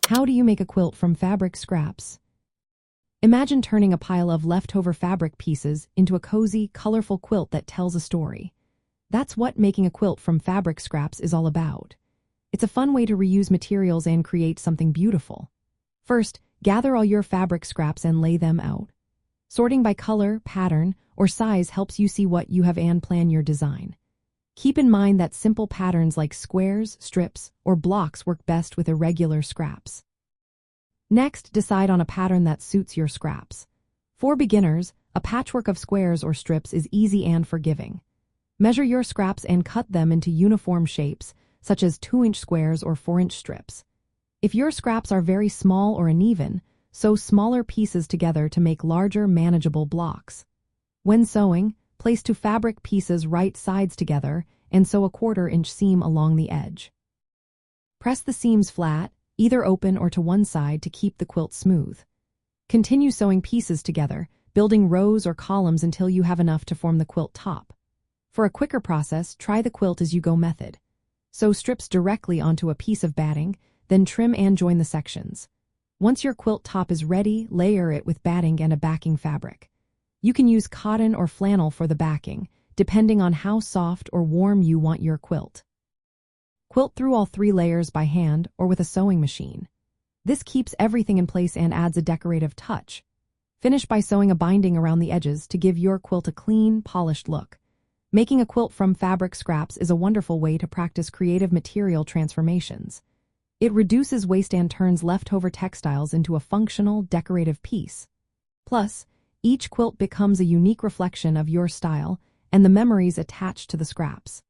How do you make a quilt from fabric scraps? Imagine turning a pile of leftover fabric pieces into a cozy, colorful quilt that tells a story. That's what making a quilt from fabric scraps is all about. It's a fun way to reuse materials and create something beautiful. First, gather all your fabric scraps and lay them out. Sorting by color, pattern, or size helps you see what you have and plan your design. Keep in mind that simple patterns like squares, strips, or blocks work best with irregular scraps. Next, decide on a pattern that suits your scraps. For beginners, a patchwork of squares or strips is easy and forgiving. Measure your scraps and cut them into uniform shapes, such as 2-inch squares or 4-inch strips. If your scraps are very small or uneven, sew smaller pieces together to make larger, manageable blocks. When sewing, place 2 fabric pieces right sides together and sew a 1/4-inch seam along the edge. Press the seams flat, either open or to one side to keep the quilt smooth. Continue sewing pieces together, building rows or columns until you have enough to form the quilt top. For a quicker process, try the quilt-as-you-go method. Sew strips directly onto a piece of batting, then trim and join the sections. Once your quilt top is ready, layer it with batting and a backing fabric. You can use cotton or flannel for the backing, depending on how soft or warm you want your quilt. Quilt through all 3 layers by hand or with a sewing machine. This keeps everything in place and adds a decorative touch. Finish by sewing a binding around the edges to give your quilt a clean, polished look. Making a quilt from fabric scraps is a wonderful way to practice creative material transformations. It reduces waste and turns leftover textiles into a functional, decorative piece. Plus, each quilt becomes a unique reflection of your style and the memories attached to the scraps.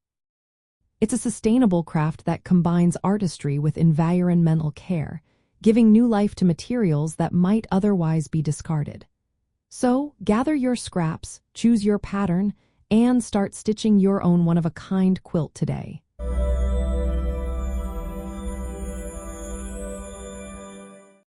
It's a sustainable craft that combines artistry with environmental care, giving new life to materials that might otherwise be discarded. So, gather your scraps, choose your pattern, and start stitching your own one-of-a-kind quilt today.